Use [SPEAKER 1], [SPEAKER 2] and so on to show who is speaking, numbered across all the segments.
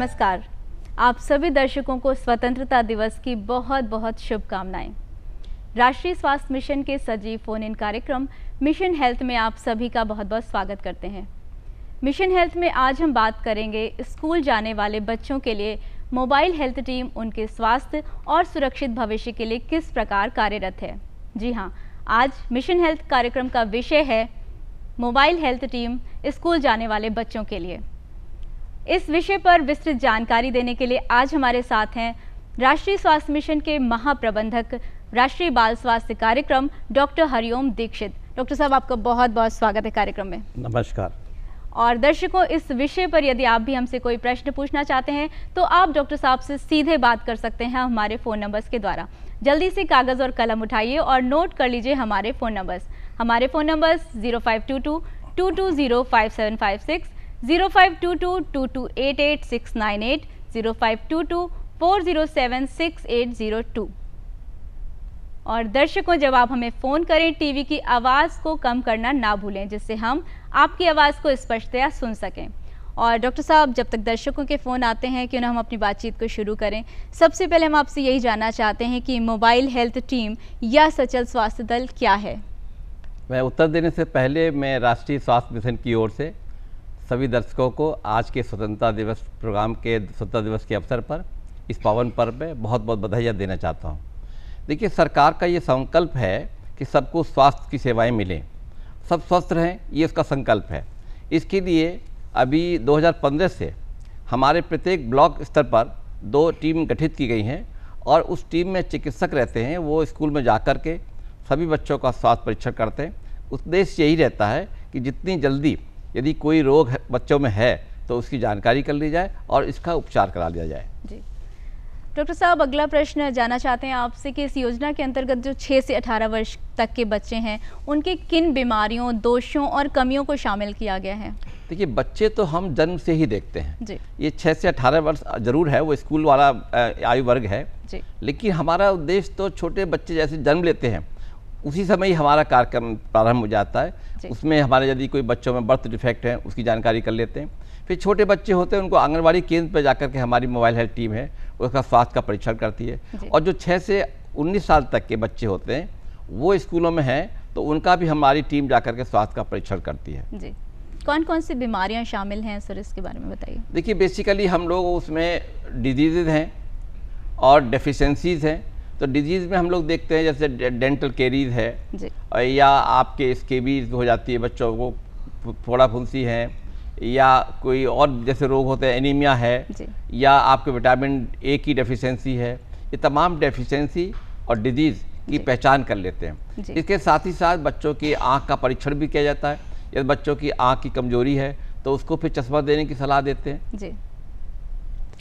[SPEAKER 1] नमस्कार। आप सभी दर्शकों को स्वतंत्रता दिवस की बहुत बहुत शुभकामनाएं। राष्ट्रीय स्वास्थ्य मिशन के सजीव फोन इन कार्यक्रम मिशन हेल्थ में आप सभी का बहुत बहुत स्वागत करते हैं। मिशन हेल्थ में आज हम बात करेंगे स्कूल जाने वाले बच्चों के लिए मोबाइल हेल्थ टीम उनके स्वास्थ्य और सुरक्षित भविष्य के लिए किस प्रकार कार्यरत है। जी हाँ, आज मिशन हेल्थ कार्यक्रम का विषय है मोबाइल हेल्थ टीम स्कूल जाने वाले बच्चों के लिए। इस विषय पर विस्तृत जानकारी देने के लिए आज हमारे साथ हैं राष्ट्रीय स्वास्थ्य मिशन के महाप्रबंधक राष्ट्रीय बाल स्वास्थ्य कार्यक्रम डॉक्टर हरिओम दीक्षित। डॉक्टर साहब, आपका बहुत बहुत स्वागत है कार्यक्रम में।
[SPEAKER 2] नमस्कार।
[SPEAKER 1] और दर्शकों, इस विषय पर यदि आप भी हमसे कोई प्रश्न पूछना चाहते हैं तो आप डॉक्टर साहब से सीधे बात कर सकते हैं हमारे फ़ोन नंबर्स के द्वारा। जल्दी से कागज़ और कलम उठाइए और नोट कर लीजिए हमारे फ़ोन नंबर्स। हमारे फ़ोन नंबर्स 0522-220-5756, 0522-2288698, 0522-407-6802। और दर्शकों, जब आप हमें फ़ोन करें टीवी की आवाज़ को कम करना ना भूलें, जिससे हम आपकी आवाज़ को स्पष्टतया सुन सकें। और डॉक्टर साहब, जब तक दर्शकों के फ़ोन आते हैं क्यों ना हम अपनी बातचीत को शुरू करें। सबसे पहले हम आपसे यही जानना चाहते हैं कि मोबाइल हेल्थ टीम या सचल स्वास्थ्य दल क्या है।
[SPEAKER 2] मैं उत्तर देने से पहले मैं राष्ट्रीय स्वास्थ्य मिशन की ओर से सभी दर्शकों को आज के स्वतंत्रता दिवस प्रोग्राम के स्वतंत्रता दिवस के अवसर पर इस पावन पर्व में बहुत बहुत बधाइयाँ देना चाहता हूँ। देखिए, सरकार का ये संकल्प है कि सबको स्वास्थ्य की सेवाएं मिलें, सब स्वस्थ रहें, ये उसका संकल्प है। इसके लिए अभी 2015 से हमारे प्रत्येक ब्लॉक स्तर पर 2 टीम गठित की गई हैं और उस टीम में चिकित्सक रहते हैं। वो स्कूल में जाकर के सभी बच्चों का स्वास्थ्य परीक्षण करते हैं। उद्देश्य यही रहता है कि जितनी जल्दी यदि कोई रोग बच्चों में है तो उसकी जानकारी कर ली जाए और इसका उपचार करा लिया जाए।
[SPEAKER 1] जी डॉक्टर साहब, अगला प्रश्न जानना चाहते हैं आपसे कि इस योजना के अंतर्गत जो 6 से 18 वर्ष तक के बच्चे हैं उनके किन बीमारियों, दोषों और कमियों को शामिल किया गया है।
[SPEAKER 2] देखिए, बच्चे तो हम जन्म से ही देखते हैं
[SPEAKER 1] जी।
[SPEAKER 2] ये 6 से 18 वर्ष जरूर है, वो स्कूल वाला आयु वर्ग है
[SPEAKER 1] जी।
[SPEAKER 2] लेकिन हमारा उद्देश्य तो छोटे बच्चे जैसे जन्म लेते हैं उसी समय ही हमारा कार्यक्रम प्रारंभ हो जाता है। उसमें हमारे यदि कोई बच्चों में बर्थ डिफेक्ट है उसकी जानकारी कर लेते हैं। फिर छोटे बच्चे होते हैं उनको आंगनबाड़ी केंद्र पर जाकर के हमारी मोबाइल हेल्थ टीम है उसका स्वास्थ्य का परीक्षण करती है। और जो 6 से 19 साल तक के बच्चे होते हैं वो स्कूलों में हैं तो उनका भी हमारी टीम जाकर के स्वास्थ्य का परीक्षण करती है।
[SPEAKER 1] जी। कौन कौन सी बीमारियां शामिल हैं सर, इसके बारे में बताइए।
[SPEAKER 2] देखिए, बेसिकली हम लोग उसमें डिजीज़ हैं और डेफिशिएंसीज़ हैं। तो डिजीज़ में हम लोग देखते हैं जैसे डेंटल केरीज है या आपके स्केबीज हो जाती है बच्चों को, फोड़ा फुंसी है, या कोई और जैसे रोग होते हैं एनीमिया है, या आपके विटामिन ए की डेफिशिएंसी है। ये तमाम डेफिशिएंसी और डिजीज़ की पहचान कर लेते हैं। इसके साथ ही साथ बच्चों की आँख का परीक्षण भी किया जाता है। यदि बच्चों की आँख की कमजोरी है तो उसको फिर चश्मा देने की सलाह देते हैं।
[SPEAKER 1] जी।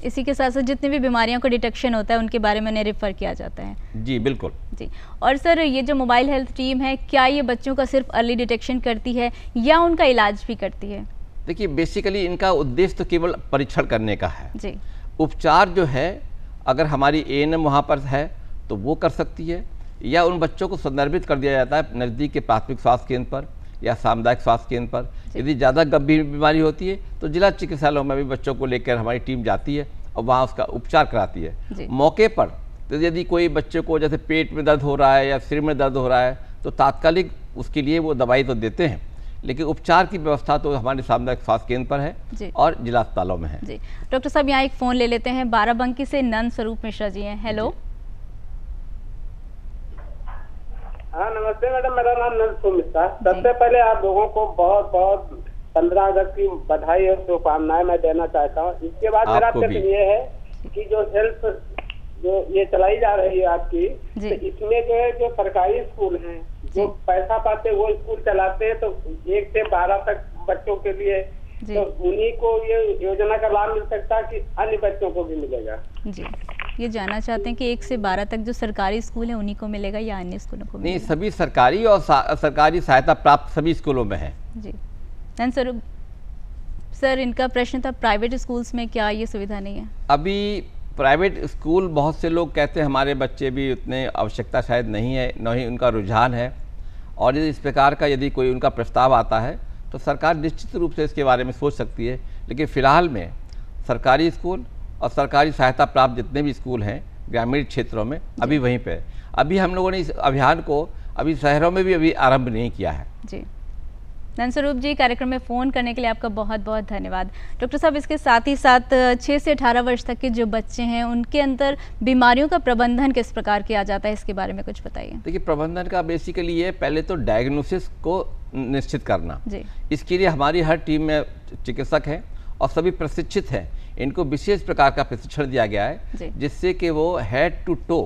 [SPEAKER 1] इसी के साथ साथ जितनी भी बीमारियों का डिटेक्शन होता है उनके बारे में उन्हें रेफर किया जाता है।
[SPEAKER 2] जी बिल्कुल।
[SPEAKER 1] जी। और सर, ये जो मोबाइल हेल्थ टीम है क्या ये बच्चों का सिर्फ अर्ली डिटेक्शन करती है या उनका इलाज भी करती है।
[SPEAKER 2] देखिए, बेसिकली इनका उद्देश्य तो केवल परीक्षण करने का है।
[SPEAKER 1] जी।
[SPEAKER 2] उपचार जो है अगर हमारी ANM वहाँ पर है तो वो कर सकती है, या उन बच्चों को संदर्भित कर दिया जाता है नज़दीक के प्राथमिक स्वास्थ्य केंद्र पर या सामुदायिक स्वास्थ्य केंद्र पर। यदि ज़्यादा गंभीर बीमारी होती है तो जिला चिकित्सालयों में भी बच्चों को लेकर हमारी टीम जाती है और वहाँ उसका उपचार कराती है। मौके पर तो यदि कोई बच्चे को जैसे पेट में दर्द हो रहा है या सिर में दर्द हो रहा है तो तात्कालिक उसके लिए वो दवाई तो देते हैं, लेकिन उपचार की व्यवस्था तो हमारे सामुदायिक स्वास्थ्य केंद्र पर है और जिला अस्पतालों में है।
[SPEAKER 1] जी। डॉक्टर साहब, यहाँ एक फ़ोन ले लेते हैं। बाराबंकी से नंद स्वरूप मिश्रा जी हैं। हेलो।
[SPEAKER 3] हाँ, नमस्ते मैडम, मेरा नाम नंद स्वरूप मिश्रा। सबसे पहले आप लोगों को बहुत बहुत 15 अगस्त की बधाई और शुभकामनाएं मैं देना चाहता हूँ। इसके बाद मेरा प्रश्न ये है कि जो हेल्थ जो ये चलाई जा रही है आपकी, तो इसमें जो है जो सरकारी स्कूल हैं जो पैसा पाते वो स्कूल चलाते हैं तो 1 से 12 तक बच्चों के लिए, तो उन्हीं को ये योजना का लाभ मिल सकता है कि अन्य बच्चों को भी मिलेगा।
[SPEAKER 1] जी, ये जानना चाहते हैं कि 1 से 12 तक जो सरकारी स्कूल है उन्हीं को मिलेगा या अन्य स्कूलों को मिलेगा?
[SPEAKER 2] नहीं, सभी सरकारी और सरकारी सहायता प्राप्त सभी स्कूलों में है।
[SPEAKER 1] जी। सर, इनका प्रश्न था प्राइवेट स्कूल्स में क्या ये सुविधा नहीं है?
[SPEAKER 2] अभी प्राइवेट स्कूल बहुत से लोग कहते हैं हमारे बच्चे भी उतने आवश्यकता शायद नहीं है, न ही उनका रुझान है। और इस प्रकार का यदि कोई उनका प्रस्ताव आता है तो सरकार निश्चित रूप से इसके बारे में सोच सकती है, लेकिन फ़िलहाल में सरकारी स्कूल और सरकारी सहायता प्राप्त जितने भी स्कूल हैं ग्रामीण क्षेत्रों में अभी वहीं पे है। अभी हम लोगों ने इस अभियान को अभी शहरों में भी अभी आरंभ नहीं किया है।
[SPEAKER 1] जी, नंदस्वरूप जी, कार्यक्रम में फ़ोन करने के लिए आपका बहुत बहुत धन्यवाद। डॉक्टर साहब, इसके साथ ही साथ 6 से 18 वर्ष तक के जो बच्चे हैं उनके अंदर बीमारियों का प्रबंधन किस प्रकार किया जाता है, इसके बारे में कुछ बताइए।
[SPEAKER 2] देखिए, प्रबंधन का बेसिकली ये पहले तो डायग्नोसिस को निश्चित करना जी। इसके लिए हमारी हर टीम में चिकित्सक हैं और सभी प्रशिक्षित हैं। इनको विशेष प्रकार का प्रशिक्षण दिया गया है जिससे कि वो हेड टू टो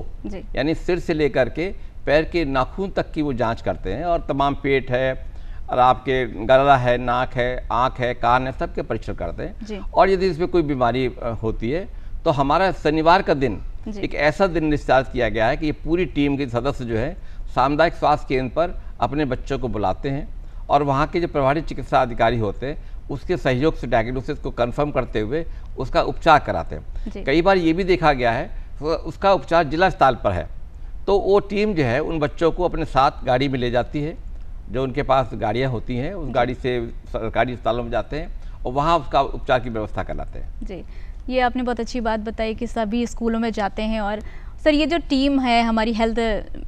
[SPEAKER 2] यानी सिर से लेकर के पैर के नाखून तक की वो जांच करते हैं और तमाम पेट है और आपके गला है, नाक है, आँख है, कान है, सबके परीक्षण करते हैं। और यदि इसमें कोई बीमारी होती है तो हमारा शनिवार का दिन एक ऐसा दिन निर्धारित किया गया है कि ये पूरी टीम के सदस्य जो है सामुदायिक स्वास्थ्य केंद्र पर अपने बच्चों को बुलाते हैं और वहाँ के जो प्रभारी चिकित्सा अधिकारी होते हैं उसके सहयोग से डायग्नोसिस को कंफर्म करते हुए उसका उपचार कराते हैं। कई बार ये भी देखा गया है उसका उपचार जिला स्तर पर है तो वो टीम जो है उन बच्चों को अपने साथ गाड़ी में ले जाती है, जो उनके पास गाड़ियाँ होती हैं उस गाड़ी से सरकारी अस्पतालों में जाते हैं और वहाँ उसका उपचार की व्यवस्था कराते हैं।
[SPEAKER 1] जी, ये आपने बहुत अच्छी बात बताई कि सभी स्कूलों में जाते हैं। और सर, ये जो टीम है हमारी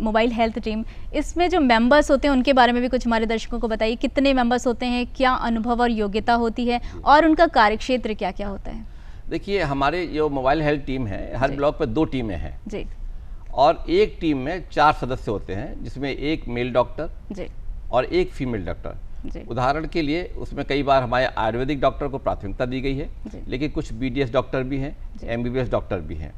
[SPEAKER 1] मोबाइल हेल्थ टीम, इसमें जो मेंबर्स होते हैं उनके बारे में भी कुछ हमारे दर्शकों को बताइए। कितने मेंबर्स होते हैं, क्या अनुभव और योग्यता होती है और उनका कार्यक्षेत्र क्या क्या होता है?
[SPEAKER 2] देखिए, हमारे जो मोबाइल हेल्थ टीम है हर ब्लॉक पर 2 टीमें हैं जी, और एक टीम में 4 सदस्य होते हैं जिसमें एक मेल डॉक्टर जी और एक फीमेल डॉक्टर। उदाहरण के लिए उसमें कई बार हमारे आयुर्वेदिक डॉक्टर को प्राथमिकता दी गई है, लेकिन कुछ BDS डॉक्टर भी हैं, MBBS डॉक्टर भी हैं।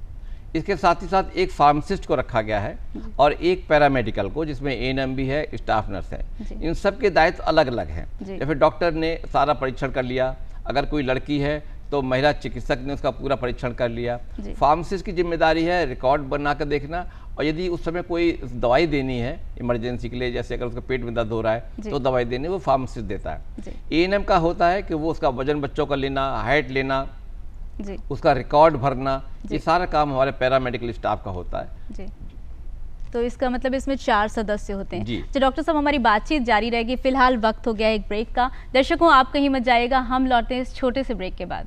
[SPEAKER 2] इसके साथ ही साथ एक फार्मासिस्ट को रखा गया है और एक पैरामेडिकल को, जिसमें ANM भी है, स्टाफ नर्स है। इन सब के दायित्व अलग अलग हैं। जैसे डॉक्टर ने सारा परीक्षण कर लिया, अगर कोई लड़की है तो महिला चिकित्सक ने उसका पूरा परीक्षण कर लिया। फार्मासिस्ट की जिम्मेदारी है रिकॉर्ड बना कर देखना, और यदि उस समय कोई दवाई देनी है इमरजेंसी के लिए, जैसे अगर उसके पेट में दर्द हो रहा है तो दवाई देनी वो फार्मासिस्ट देता है। ANM का होता है कि वो उसका वजन बच्चों का लेना, हाइट लेना, उसका रिकॉर्ड भरना, ये सारा काम हमारे पैरामेडिकल स्टाफ का होता है।
[SPEAKER 1] तो इसका मतलब इसमें 4 सदस्य होते हैं। तो डॉक्टर साहब, हमारी बातचीत जारी रहेगी। फिलहाल वक्त हो गया एक ब्रेक का। दर्शकों, आप कहीं मत जाइएगा, हम लौटते हैं इस छोटे से ब्रेक के बाद।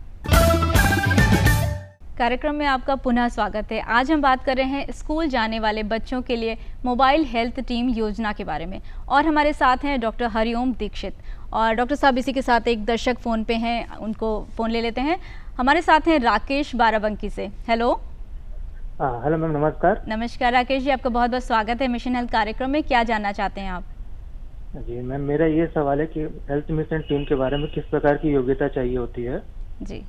[SPEAKER 1] कार्यक्रम में आपका पुनः स्वागत है। आज हम बात कर रहे हैं स्कूल जाने वाले बच्चों के लिए मोबाइल हेल्थ टीम योजना के बारे में, और हमारे साथ हैं डॉक्टर हरिओम दीक्षित। और डॉक्टर साहब, इसी के साथ एक दर्शक फ़ोन पे हैं, उनको फ़ोन ले लेते हैं। हमारे साथ हैं राकेश बाराबंकी से। हेलो।
[SPEAKER 4] हेलो मैम, नमस्कार।
[SPEAKER 1] नमस्कार राकेश जी, आपका बहुत बहुत स्वागत है मिशन हेल्थ कार्यक्रम में। क्या जानना चाहते हैं आप?
[SPEAKER 4] जी मैम, मेरा ये सवाल है कि हेल्थ मिशन टीम के बारे में किस प्रकार की योग्यता चाहिए होती है?
[SPEAKER 1] जी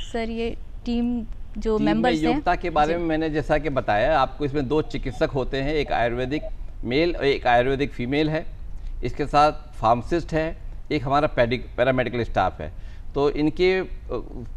[SPEAKER 1] सर, ये टीम जो मेंबर्स हैं,
[SPEAKER 2] योग्यता के बारे में मैंने जैसा कि बताया आपको, इसमें 2 चिकित्सक होते हैं, एक आयुर्वेदिक मेल और एक आयुर्वेदिक फीमेल है। इसके साथ फार्मासिस्ट है, एक हमारा पैरामेडिकल स्टाफ है। तो इनके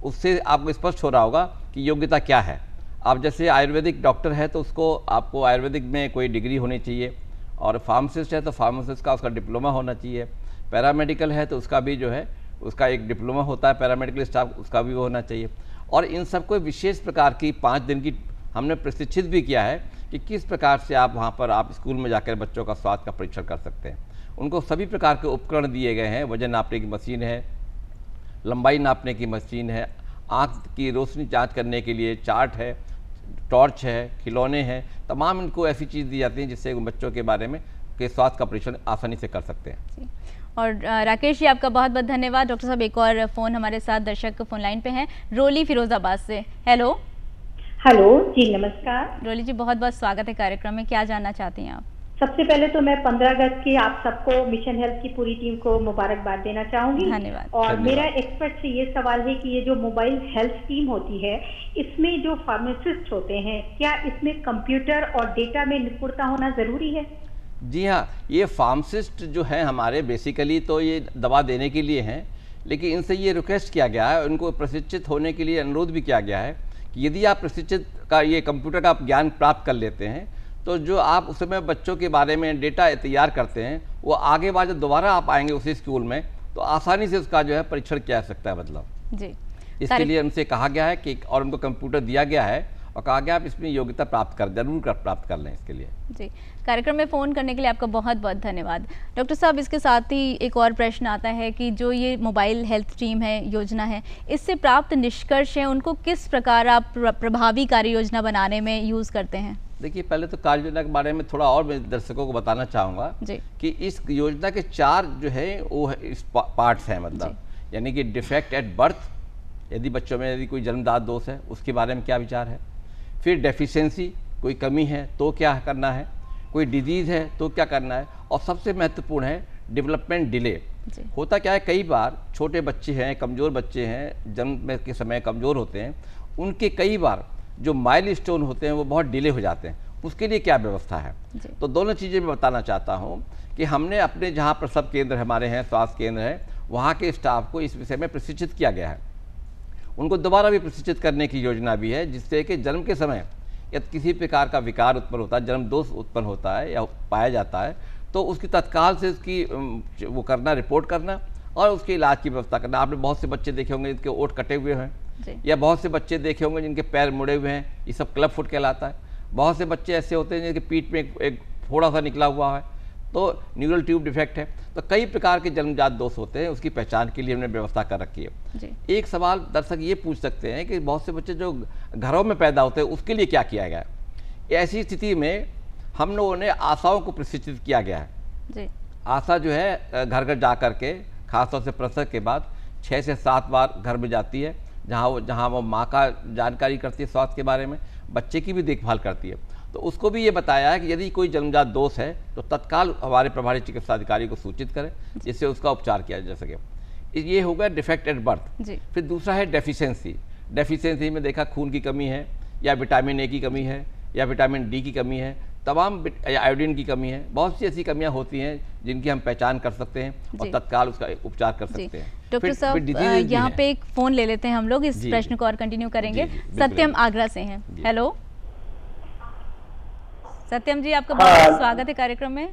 [SPEAKER 2] उससे आपको स्पष्ट हो रहा होगा कि योग्यता क्या है। आप जैसे आयुर्वेदिक डॉक्टर है तो उसको आपको आयुर्वेदिक में कोई डिग्री होनी चाहिए, और फार्मासिस्ट है तो फार्मासिस्ट का उसका डिप्लोमा होना चाहिए। पैरामेडिकल है तो उसका भी जो है उसका एक डिप्लोमा होता है, पैरामेडिकल स्टाफ उसका भी वो होना चाहिए। और इन सबको विशेष प्रकार की 5 दिन की हमने प्रशिक्षित भी किया है कि किस प्रकार से आप वहाँ पर आप स्कूल में जाकर बच्चों का स्वास्थ्य का परीक्षण कर सकते हैं। उनको सभी प्रकार के उपकरण दिए गए हैं, वजन नापने की मशीन है, लंबाई नापने की मशीन है, आँख की रोशनी जांच करने के लिए चार्ट है, टॉर्च है, खिलौने हैं, तमाम इनको ऐसी चीज़ दी जाती हैं जिससे बच्चों के बारे में के स्वास्थ्य का परीक्षण आसानी से कर सकते हैं।
[SPEAKER 1] और राकेश जी, आपका बहुत बहुत धन्यवाद। डॉक्टर साहब, एक और फ़ोन हमारे साथ दर्शक फ़ोन लाइन पे हैं, रोली फिरोजाबाद से। हेलो।
[SPEAKER 5] हेलो जी, नमस्कार।
[SPEAKER 1] रोली जी, बहुत बहुत स्वागत है कार्यक्रम में। क्या जानना चाहती हैं आप?
[SPEAKER 5] सबसे पहले तो मैं 15 अगस्त की आप सबको मिशन हेल्थ की पूरी टीम को मुबारकबाद देना चाहूंगी।
[SPEAKER 1] धन्यवाद।
[SPEAKER 5] और मेरा एक्सपर्ट से ये सवाल है कि ये जो मोबाइल हेल्थ टीम होती है, इसमें जो फार्मासिस्ट होते हैं, क्या इसमें कंप्यूटर और डेटा में निपुणता होना जरूरी है?
[SPEAKER 2] जी हाँ, ये फार्मासिस्ट जो है हमारे बेसिकली तो ये दवा देने के लिए हैं, लेकिन इनसे ये रिक्वेस्ट किया गया है, उनको प्रशिक्षित होने के लिए अनुरोध भी किया गया है कि यदि आप प्रशिक्षित का ये कंप्यूटर का ज्ञान प्राप्त कर लेते हैं तो जो आप उस समय बच्चों के बारे में डेटा तैयार करते हैं, वो आगे बाद जब दोबारा आप आएंगे उसी स्कूल में तो आसानी से उसका जो है परीक्षण किया जा सकता है। मतलब
[SPEAKER 1] जी,
[SPEAKER 2] इसके लिए उनसे कहा गया है कि, और उनको कंप्यूटर दिया गया है और कहा गया आप इसमें योग्यता जरूर प्राप्त कर लें इसके लिए।
[SPEAKER 1] जी, कार्यक्रम में फ़ोन करने के लिए आपका बहुत बहुत धन्यवाद। डॉक्टर साहब, इसके साथ ही एक और प्रश्न आता है कि जो ये मोबाइल हेल्थ टीम है, योजना है, इससे प्राप्त निष्कर्ष हैं, उनको किस प्रकार आप प्रभावी कार्य योजना बनाने में यूज़ करते हैं?
[SPEAKER 2] देखिए, पहले तो कार्य योजना के बारे में थोड़ा और मैं दर्शकों को बताना चाहूँगा कि इस योजना के 4 जो है वो इस पार्ट्स हैं, मतलब यानी कि डिफेक्ट एट बर्थ, यदि बच्चों में यदि कोई जन्मजात दोष है उसके बारे में क्या विचार है, फिर डेफिशिएंसी, कोई कमी है तो क्या करना है, कोई डिजीज़ है तो क्या करना है, और सबसे महत्वपूर्ण है डेवलपमेंट डिले। होता क्या है, कई बार छोटे बच्चे हैं, कमज़ोर बच्चे हैं, जन्म के समय कमज़ोर होते हैं, उनके कई बार जो माइलस्टोन होते हैं वो बहुत डिले हो जाते हैं, उसके लिए क्या व्यवस्था है। तो दोनों चीज़ें मैं बताना चाहता हूँ कि हमने अपने जहाँ प्रसव केंद्र हमारे हैं, स्वास्थ्य केंद्र है, वहाँ के स्टाफ को इस विषय में प्रशिक्षित किया गया है। उनको दोबारा भी प्रशिक्षित करने की योजना भी है, जिससे कि जन्म के समय यदि किसी प्रकार का विकार उत्पन्न होता है, जन्म दोष उत्पन्न होता है या पाया जाता है, तो उसकी तत्काल से उसकी वो करना, रिपोर्ट करना और उसके इलाज की व्यवस्था करना। आपने बहुत से बच्चे देखे होंगे जिनके ओंठ कटे हुए हैं, या बहुत से बच्चे देखे होंगे जिनके पैर मुड़े हुए हैं, ये सब क्लब फुट कहलाता है। बहुत से बच्चे ऐसे होते हैं जिनके पीठ में एक फोड़ा सा निकला हुआ है, तो न्यूरल ट्यूब डिफेक्ट है। तो कई प्रकार के जन्मजात दोष होते हैं, उसकी पहचान के लिए हमने व्यवस्था कर रखी है। एक सवाल दर्शक ये पूछ सकते हैं कि बहुत से बच्चे जो घरों में पैदा होते हैं उसके लिए क्या किया गया है। ऐसी स्थिति में हम लोगों ने आशाओं को प्रशिक्षित किया गया है। आशा जो है घर घर जा करके, खासतौर से प्रसव के बाद 6 से 7 बार घर में जाती है, जहाँ वो माँ का जानकारी करती है, स्वास्थ्य के बारे में, बच्चे की भी देखभाल करती है। तो उसको भी ये बताया है कि यदि कोई जन्मजात दोष है तो तत्काल हमारे प्रभारी चिकित्सा अधिकारी को सूचित करें, जिससे उसका उपचार किया जा सके। ये हो गया डिफेक्ट एट बर्थ। फिर दूसरा है डेफिशिएंसी। डेफिशिएंसी में देखा खून की कमी है, या विटामिन ए की कमी है, या विटामिन डी की कमी है, तमाम आयोडीन की कमी है। बहुत सी ऐसी कमियां होती हैं जिनकी हम पहचान कर सकते हैं और तत्काल उसका उपचार कर सकते हैं।
[SPEAKER 1] डॉक्टर साहब, यहाँ पे एक फ़ोन ले लेते हैं हम लोग, इस प्रश्न को और कंटिन्यू करेंगे। सत्यम आगरा से हैं। हेलो सत्यम जी, आपका बहुत स्वागत है कार्यक्रम में।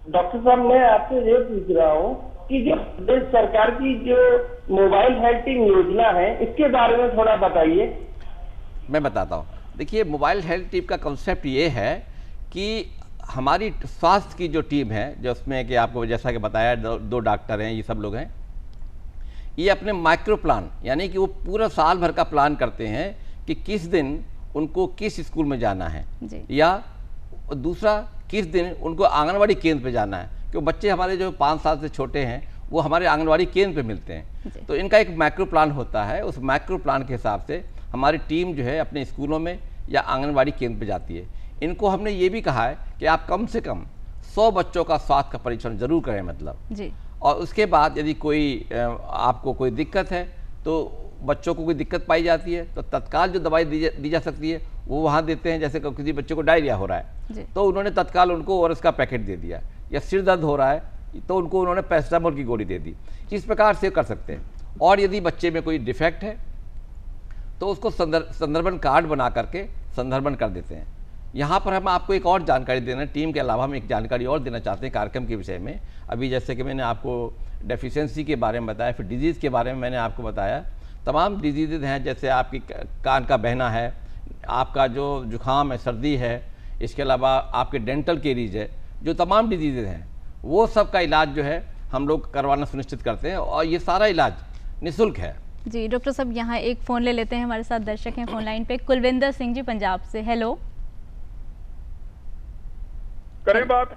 [SPEAKER 6] डॉक्टर साहब, मैं आपसे ये पूछ रहा हूँ कि जो प्रदेश सरकार की जो मोबाइल हेल्थ टीम योजना है, इसके बारे में थोड़ा बताइए।
[SPEAKER 2] मैं बताता हूँ। देखिए, मोबाइल हेल्थ टीम का कंसेप्ट ये है कि हमारी स्वास्थ्य की जो टीम है, जो उसमें कि आपको जैसा कि बताया 2 डॉक्टर हैं, ये सब लोग हैं, ये अपने माइक्रो प्लान, यानी कि वो पूरा साल भर का प्लान करते हैं कि किस दिन उनको किस स्कूल में जाना है, या दूसरा किस दिन उनको आंगनवाड़ी केंद्र पे जाना है, क्योंकि बच्चे हमारे जो 5 साल से छोटे हैं वो हमारे आंगनवाड़ी केंद्र पे मिलते हैं। तो इनका एक माइक्रो प्लान होता है, उस माइक्रो प्लान के हिसाब से हमारी टीम जो है अपने स्कूलों में या आंगनवाड़ी केंद्र पे जाती है। इनको हमने ये भी कहा है कि आप कम से कम 100 बच्चों का स्वास्थ्य का परीक्षण जरूर करें, मतलब। और उसके बाद यदि कोई आपको कोई दिक्कत है, तो बच्चों को कोई दिक्कत पाई जाती है तो तत्काल जो दवाई दी जा सकती है वो वहाँ देते हैं। जैसे किसी बच्चे को डायरिया हो रहा है तो उन्होंने तत्काल उनको ओआरएस का पैकेट दे दिया, या सिर दर्द हो रहा है तो उनको उन्होंने पैरासिटामोल की गोली दे दी। इस प्रकार से कर सकते हैं। और यदि बच्चे में कोई डिफेक्ट है तो उसको संदर्भन कार्ड बना करके संदर्भन कर देते हैं। यहाँ पर हम आपको एक और जानकारी देना, टीम के अलावा हम एक जानकारी और देना चाहते हैं कार्यक्रम के विषय में। अभी जैसे कि मैंने आपको डेफिशिएंसी के बारे में बताया, फिर डिजीज़ के बारे में मैंने आपको बताया। तमाम डिजीज़ हैं, जैसे आपकी कान का बहना है, आपका जो जुकाम है, सर्दी है, इसके अलावा आपके डेंटल केरीज है, जो तमाम डिजीज़ हैं वो सब का इलाज जो है हम लोग करवाना सुनिश्चित करते हैं, और ये सारा इलाज निःशुल्क है।
[SPEAKER 1] जी डॉक्टर साहब, यहाँ एक फ़ोन ले लेते हैं, हमारे साथ दर्शक हैं फ़ोन लाइन पे। कुलविंदर सिंह जी पंजाब से। हेलो,
[SPEAKER 7] करें बात।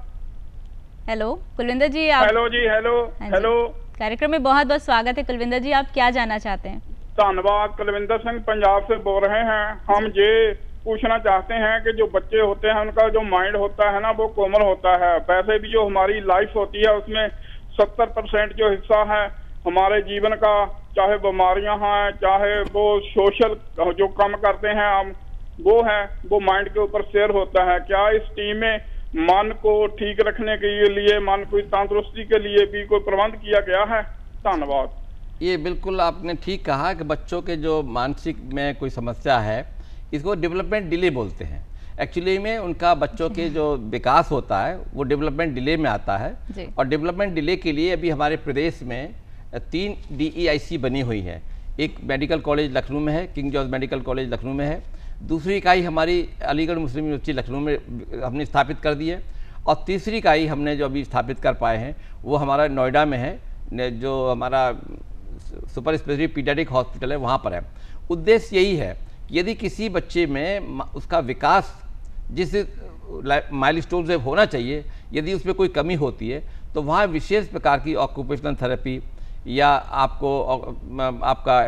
[SPEAKER 1] हेलो कुलविंदर जी, आप।
[SPEAKER 7] हेलो जी, हेलो हेलो।
[SPEAKER 1] कार्यक्रम में बहुत बहुत स्वागत है कुलविंदर जी, आप क्या जानना चाहते हैं?
[SPEAKER 7] धन्यवाद। कुलविंदर सिंह पंजाब से बोल रहे हैं। हम ये पूछना चाहते हैं कि जो बच्चे होते हैं उनका जो माइंड होता है ना, वो कोमल होता है। वैसे भी जो हमारी लाइफ होती है उसमें 70% जो हिस्सा है हमारे जीवन का, चाहे बीमारियां हैं, चाहे वो सोशल जो काम करते हैं हम, वो है वो माइंड के ऊपर शेयर होता है। क्या इस टीम में मन को ठीक रखने के लिए, मन को तंदुरुस्ती के लिए भी कोई प्रबंध किया गया है? धन्यवाद।
[SPEAKER 2] ये बिल्कुल आपने ठीक कहा कि बच्चों के जो मानसिक में कोई समस्या है, इसको डेवलपमेंट डिले बोलते हैं। एक्चुअली में उनका बच्चों के जो विकास होता है वो डेवलपमेंट डिले में आता है। और डेवलपमेंट डिले के लिए अभी हमारे प्रदेश में 3 DEIC बनी हुई है। एक मेडिकल कॉलेज लखनऊ में है, king George medical college Lucknow में है। दूसरी इकाई हमारी अलीगढ़ मुस्लिम यूनिवर्सिटी लखनऊ में हमने स्थापित कर दी है, और तीसरी इकाई हमने जो अभी स्थापित कर पाए हैं वो हमारा नोएडा में है, जो हमारा सुपर स्पेशलिटी पीडियाट्रिक हॉस्पिटल है वहाँ पर है। उद्देश्य यही है कि यदि किसी बच्चे में उसका विकास जिस माइलस्टोन से होना चाहिए, यदि उसमें कोई कमी होती है तो वहाँ विशेष प्रकार की ऑक्यूपेशनल थेरेपी या आपका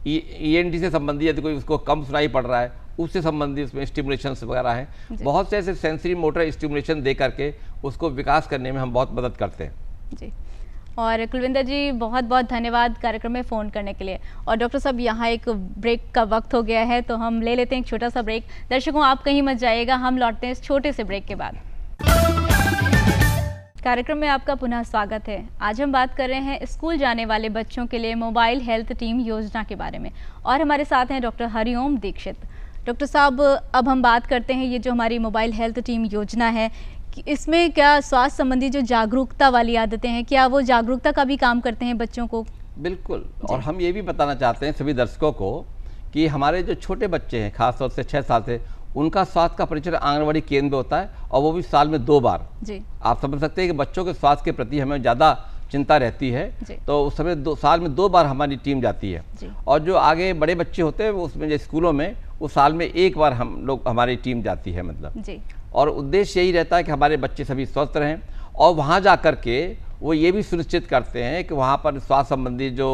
[SPEAKER 2] ENT से संबंधित यदि कोई उसको कम सुनाई पड़ रहा है उससे संबंधित उसमें स्टिमुलेशन वगैरह हैं, बहुत से ऐसे सेंसरी मोटर स्टिमुलेशन दे करके उसको विकास करने में हम बहुत मदद करते हैं
[SPEAKER 1] जी। और कुलविंदर जी बहुत बहुत धन्यवाद कार्यक्रम में फ़ोन करने के लिए। और डॉक्टर साहब यहाँ एक ब्रेक का वक्त हो गया है तो हम ले लेते हैं एक छोटा सा ब्रेक। दर्शकों आप कहीं मत जाइएगा, हम लौटते हैं इस छोटे से ब्रेक के बाद। कार्यक्रम में आपका पुनः स्वागत है। आज हम बात कर रहे हैं स्कूल जाने वाले बच्चों के लिए मोबाइल हेल्थ टीम योजना के बारे में, और हमारे साथ हैं डॉक्टर हरिओम दीक्षित। डॉक्टर साहब अब हम बात करते हैं ये जो हमारी मोबाइल हेल्थ टीम योजना है, इसमें क्या स्वास्थ्य संबंधी जो जागरूकता वाली आदतें हैं, क्या वो जागरूकता का भी काम करते हैं बच्चों को?
[SPEAKER 2] बिल्कुल, और हम ये भी बताना चाहते हैं सभी दर्शकों को कि हमारे जो छोटे बच्चे हैं खासतौर से 6 साल से, उनका स्वास्थ्य का परीक्षण आंगनबाड़ी केंद्र में होता है, और वो भी साल में 2 बार। जी। आप समझ सकते हैं कि बच्चों के स्वास्थ्य के प्रति हमें ज़्यादा चिंता रहती है, तो उस समय साल में 2 बार हमारी टीम जाती है। और जो आगे बड़े बच्चे होते हैं वो उसमें जो स्कूलों में वो साल में 1 बार हमारी टीम जाती है मतलब जी। और उद्देश्य यही रहता है कि हमारे बच्चे सभी स्वस्थ रहें, और वहाँ जा कर के वो ये भी सुनिश्चित करते हैं कि वहाँ पर स्वास्थ्य संबंधी जो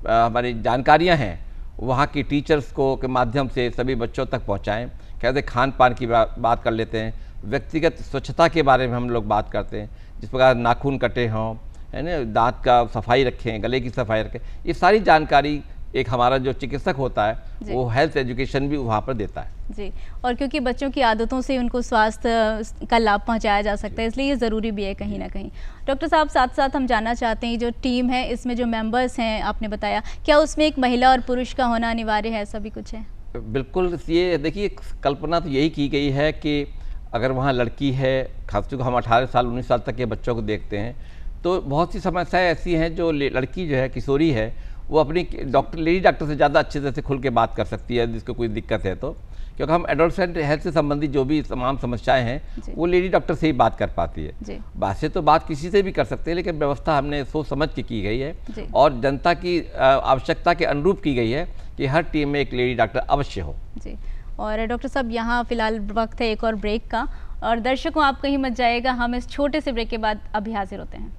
[SPEAKER 2] हमारी जानकारियाँ हैं वहाँ की टीचर्स को के माध्यम से सभी बच्चों तक पहुँचाएँ। कैसे खान पान की बात कर लेते हैं, व्यक्तिगत स्वच्छता के बारे में हम लोग बात करते हैं, जिस प्रकार नाखून कटे हों, है ना, दांत का सफाई रखें, गले की सफाई रखें, ये सारी जानकारी एक हमारा जो चिकित्सक होता है वो हेल्थ एजुकेशन भी वहाँ पर देता है
[SPEAKER 1] जी। और क्योंकि बच्चों की आदतों से उनको स्वास्थ्य का लाभ पहुँचाया जा सकता है, इसलिए ये ज़रूरी भी है कहीं ना कहीं। डॉक्टर साहब साथ साथ हम जानना चाहते हैं जो टीम है इसमें जो मेंबर्स हैं आपने बताया, क्या उसमें एक महिला और पुरुष का होना अनिवार्य है, ऐसा भी कुछ है?
[SPEAKER 2] बिल्कुल, ये देखिए कल्पना तो यही की गई है कि अगर वहाँ लड़की है, खासकर हम 18 साल 19 साल तक के बच्चों को देखते हैं तो बहुत सी समस्याएं ऐसी हैं जो लड़की जो है, किशोरी है, वो अपनी लेडी डॉक्टर से ज़्यादा अच्छे तरह से खुल के बात कर सकती है जिसको कोई दिक्कत है तो, क्योंकि हम एडोलसेंट हेल्थ से संबंधित जो भी तमाम समस्याएं हैं वो लेडी डॉक्टर से ही बात कर पाती है। बात से तो बात किसी से भी कर सकते हैं, लेकिन व्यवस्था हमने सोच समझ के की गई है और जनता की आवश्यकता के अनुरूप की गई है कि हर टीम में एक लेडी डॉक्टर अवश्य हो
[SPEAKER 1] जी। और डॉक्टर साहब यहाँ फिलहाल वक्त है एक और ब्रेक का, और दर्शकों आप कहीं मत जाइएगा, हम इस छोटे से ब्रेक के बाद अभी हाजिर होते हैं।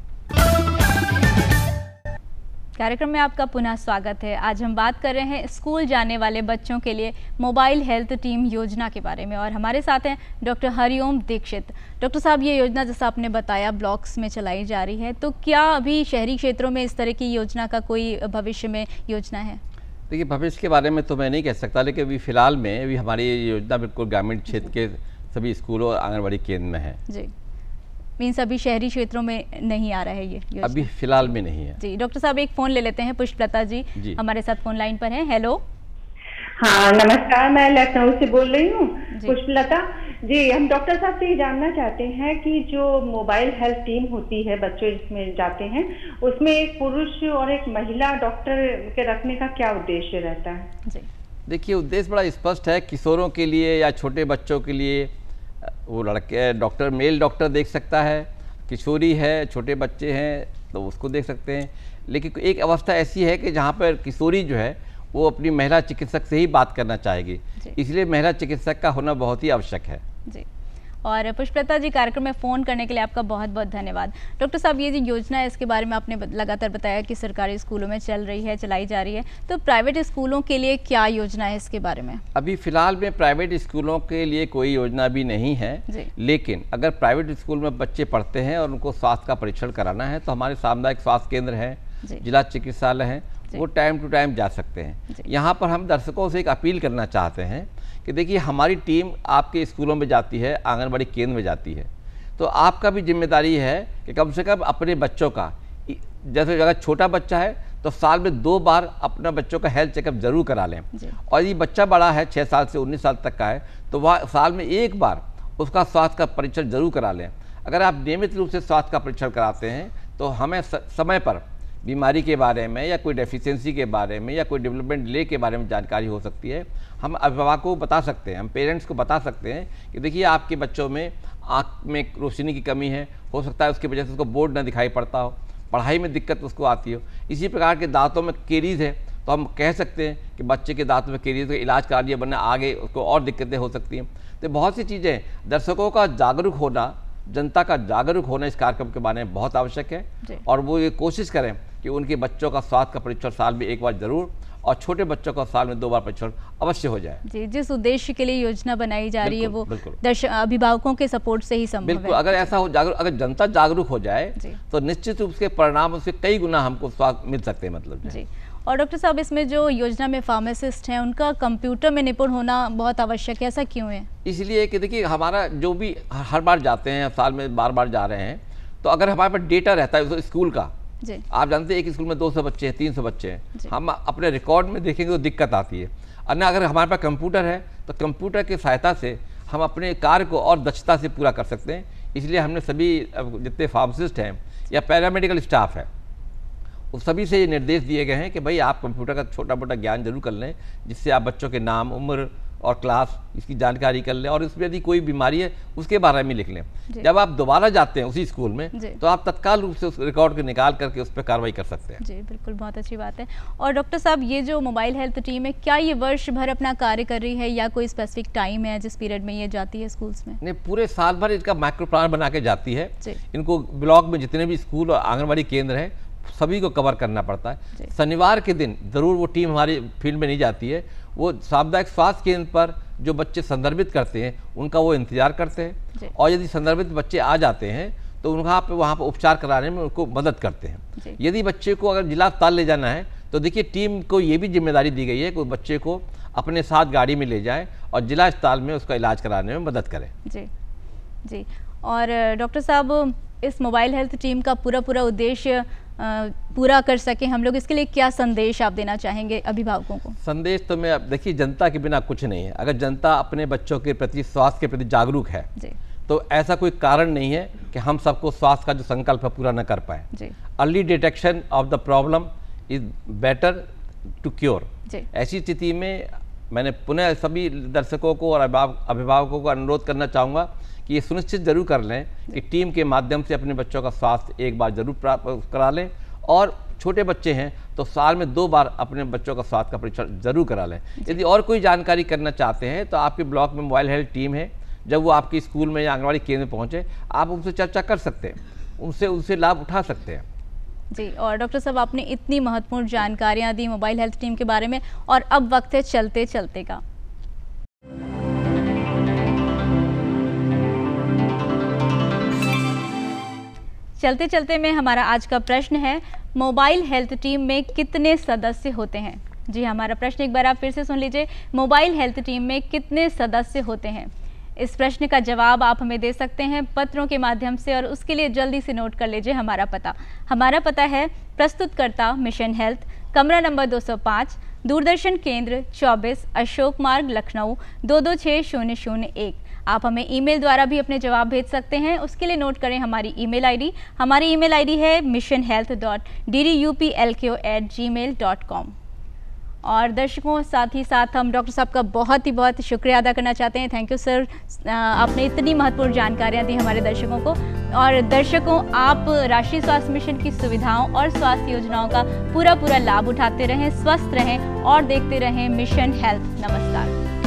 [SPEAKER 1] कार्यक्रम में आपका पुनः स्वागत है। आज हम बात कर रहे हैं स्कूल जाने वाले बच्चों के लिए मोबाइल हेल्थ टीम योजना के बारे में, और हमारे साथ हैं डॉक्टर हरिओम दीक्षित। डॉक्टर साहब ये योजना जैसा आपने बताया ब्लॉक्स में चलाई जा रही है, तो क्या अभी शहरी क्षेत्रों में इस तरह की योजना का कोई भविष्य में योजना है?
[SPEAKER 2] देखिए, भविष्य के बारे में तो मैं नहीं कह सकता, लेकिन अभी फिलहाल में अभी हमारी ये योजना बिल्कुल ग्रामीण क्षेत्र के सभी स्कूलों और आंगनबाड़ी केंद्र में है
[SPEAKER 1] जी। मीन्स अभी शहरी क्षेत्रों में नहीं आ रहा है ये योजना?
[SPEAKER 2] अभी फिलहाल में नहीं है
[SPEAKER 1] जी। डॉक्टर साहब एक फ़ोन ले लेते हैं, पुष्पलता जी हमारे साथ फ़ोन लाइन पर हैं। हेलो।
[SPEAKER 8] हाँ नमस्कार, मैं लखनऊ से बोल रही हूँ, पुष्पलता जी। हम डॉक्टर साहब से ये जानना चाहते हैं कि जो मोबाइल हेल्थ टीम होती है, बच्चे इसमें जाते हैं, उसमें एक पुरुष और एक महिला डॉक्टर के रखने का क्या उद्देश्य रहता है?
[SPEAKER 2] जी देखिए, उद्देश्य बड़ा स्पष्ट है। किशोरों के लिए या छोटे बच्चों के लिए वो लड़के डॉक्टर, मेल डॉक्टर देख सकता है, किशोरी है, छोटे बच्चे हैं तो उसको देख सकते हैं। लेकिन एक अवस्था ऐसी है कि जहाँ पर किशोरी जो है वो अपनी महिला चिकित्सक से ही बात करना चाहेगी, इसलिए महिला चिकित्सक का होना बहुत ही आवश्यक है
[SPEAKER 1] जी। और पुष्पलता जी कार्यक्रम में फ़ोन करने के लिए आपका बहुत बहुत धन्यवाद। डॉक्टर साहब ये जो योजना है इसके बारे में आपने लगातार बताया कि सरकारी स्कूलों में चल रही है, चलाई जा रही है, तो प्राइवेट स्कूलों के लिए क्या योजना है इसके बारे में?
[SPEAKER 2] अभी फ़िलहाल में प्राइवेट स्कूलों के लिए कोई योजना भी नहीं है, लेकिन अगर प्राइवेट स्कूल में बच्चे पढ़ते हैं और उनको स्वास्थ्य का परीक्षण कराना है तो हमारे सामुदायिक स्वास्थ्य केंद्र हैं, जिला चिकित्सालय हैं, वो टाइम टू टाइम जा सकते हैं। यहाँ पर हम दर्शकों से एक अपील करना चाहते हैं कि देखिए, हमारी टीम आपके स्कूलों में जाती है, आंगनबाड़ी केंद्र में जाती है, तो आपका भी जिम्मेदारी है कि कम से कम अपने बच्चों का, जैसे अगर छोटा बच्चा है तो साल में 2 बार अपना बच्चों का हेल्थ चेकअप जरूर करा लें, और ये बच्चा बड़ा है 6 साल से 19 साल तक का है तो वह साल में 1 बार उसका स्वास्थ्य का परीक्षण जरूर करा लें। अगर आप नियमित रूप से स्वास्थ्य का परीक्षण कराते हैं तो हमें समय पर बीमारी के बारे में या कोई डेफिशिएंसी के बारे में या कोई डेवलपमेंट डिले के बारे में जानकारी हो सकती है, हम अभिभावकों को बता सकते हैं, हम पेरेंट्स को बता सकते हैं कि देखिए आपके बच्चों में आँख में रोशनी की कमी है, हो सकता है उसकी वजह से उसको बोर्ड ना दिखाई पड़ता हो, पढ़ाई में दिक्कत उसको आती हो। इसी प्रकार के दांतों में केरीज है तो हम कह सकते हैं कि बच्चे के दांतों में केरीज का इलाज करा लिया, वरना आगे उसको और दिक्कतें हो सकती हैं। तो बहुत सी चीज़ें, दर्शकों का जागरूक होना, जनता का जागरूक होना इस कार्यक्रम के बारे में बहुत आवश्यक है और वो ये कोशिश करें कि उनके बच्चों का स्वास्थ्य का परीक्षण साल में एक बार जरूर और छोटे बच्चों का साल में 2 बार परीक्षण अवश्य हो जाए।
[SPEAKER 1] जी, जिस उद्देश्य के लिए योजना बनाई जा रही है वो अभिभावकों के सपोर्ट से ही संभव है।
[SPEAKER 2] बिल्कुल, अगर ऐसा हो, अगर जनता जागरूक हो जाए तो निश्चित रूप से परिणाम उसके कई गुना हमको स्वास्थ्य मिल सकते हैं। मतलब
[SPEAKER 1] जी। और डॉक्टर साहब, इसमें जो योजना में फार्मासिस्ट हैं उनका कंप्यूटर में निपुण होना बहुत आवश्यक है, ऐसा क्यों है?
[SPEAKER 2] इसलिए कि देखिए हमारा जो भी हर बार जाते हैं, साल में बार जा रहे हैं, तो अगर हमारे पास डेटा रहता है स्कूल का, आप जानते हैं एक स्कूल में 200 बच्चे हैं, 300 बच्चे हैं, हम अपने रिकॉर्ड में देखेंगे तो दिक्कत आती है। अन्य अगर हमारे पास कंप्यूटर है तो कंप्यूटर की सहायता से हम अपने कार्य को और दक्षता से पूरा कर सकते हैं। इसलिए हमने सभी जितने फार्मासिस्ट हैं या पैरामेडिकल स्टाफ है उस सभी से ये निर्देश दिए गए हैं कि भाई आप कंप्यूटर का छोटा मोटा ज्ञान जरूर कर लें, जिससे आप बच्चों के नाम, उम्र और क्लास इसकी जानकारी कर लें और इसमें यदि कोई बीमारी है उसके बारे में लिख लें। जब आप दोबारा जाते हैं उसी स्कूल में तो आप तत्काल रूप से उस रिकॉर्ड को निकाल करके उस पर कार्रवाई कर सकते हैं।
[SPEAKER 1] जी बिल्कुल, बहुत अच्छी बात है। और डॉक्टर साहब, ये जो मोबाइल हेल्थ टीम है, क्या ये वर्ष भर अपना कार्य कर रही है या कोई स्पेसिफिक टाइम है जिस पीरियड में ये जाती है स्कूल्स में?
[SPEAKER 2] नहीं, पूरे साल भर इसका माइक्रो प्लान बना के जाती है। इनको ब्लॉक में जितने भी स्कूल और आंगनबाड़ी केंद्र है सभी को कवर करना पड़ता है। शनिवार के दिन जरूर वो टीम हमारी फील्ड में नहीं जाती है, वो सामुदायिक स्वास्थ्य केंद्र पर जो बच्चे संदर्भित करते हैं उनका वो इंतजार करते हैं और यदि संदर्भित बच्चे आ जाते हैं तो वहाँ पर उपचार कराने में उनको मदद करते हैं। यदि बच्चे को अगर जिला अस्पताल ले जाना है तो देखिए टीम को ये भी जिम्मेदारी दी गई है कि बच्चे को अपने साथ गाड़ी में ले जाए और जिला अस्पताल में उसका इलाज कराने में मदद करें।
[SPEAKER 1] जी। और डॉक्टर साहब, इस मोबाइल हेल्थ टीम का पूरा उद्देश्य पूरा कर सके हम लोग, इसके लिए क्या संदेश आप देना चाहेंगे अभिभावकों को?
[SPEAKER 2] संदेश तो मैं, देखिए जनता के बिना कुछ नहीं है। अगर जनता अपने बच्चों के प्रति, स्वास्थ्य के प्रति जागरूक है तो ऐसा कोई कारण नहीं है कि हम सबको स्वास्थ्य का जो संकल्प है पूरा न कर पाए। Early detection of the problem is better to cure. ऐसी स्थिति में मैंने पुनः सभी दर्शकों को और अभिभावकों को अनुरोध करना चाहूँगा कि ये सुनिश्चित जरूर कर लें कि टीम के माध्यम से अपने बच्चों का स्वास्थ्य एक बार जरूर प्राप्त करा लें और छोटे बच्चे हैं तो साल में 2 बार अपने बच्चों का स्वास्थ्य का परीक्षण जरूर करा लें। यदि और कोई जानकारी करना चाहते हैं तो आपके ब्लॉक में मोबाइल हेल्थ टीम है, जब वो आपके स्कूल में या आंगनबाड़ी केंद्र में पहुँचे आप उनसे चर्चा कर सकते हैं, उनसे लाभ उठा सकते हैं।
[SPEAKER 1] जी। और डॉक्टर साहब, आपने इतनी महत्वपूर्ण जानकारियाँ दी मोबाइल हेल्थ टीम के बारे में और अब वक्त है चलते चलते का। चलते चलते में हमारा आज का प्रश्न है, मोबाइल हेल्थ टीम में कितने सदस्य होते हैं? जी, हमारा प्रश्न एक बार आप फिर से सुन लीजिए, मोबाइल हेल्थ टीम में कितने सदस्य होते हैं? इस प्रश्न का जवाब आप हमें दे सकते हैं पत्रों के माध्यम से और उसके लिए जल्दी से नोट कर लीजिए हमारा पता। हमारा पता है प्रस्तुतकर्ता मिशन हेल्थ, कमरा नंबर 205, दूरदर्शन केंद्र 24, अशोक मार्ग, लखनऊ 226001। आप हमें ईमेल द्वारा भी अपने जवाब भेज सकते हैं, उसके लिए नोट करें हमारी ईमेल आईडी। हमारी ईमेल आईडी है missionhealth.dduplko@gmail.com। और दर्शकों, साथ ही साथ हम डॉक्टर साहब का बहुत ही शुक्रिया अदा करना चाहते हैं। थैंक यू सर, आपने इतनी महत्वपूर्ण जानकारियाँ दी हमारे दर्शकों को। और दर्शकों, आप राष्ट्रीय स्वास्थ्य मिशन की सुविधाओं और स्वास्थ्य योजनाओं का पूरा लाभ उठाते रहें, स्वस्थ रहें और देखते रहें मिशन हेल्थ। नमस्कार।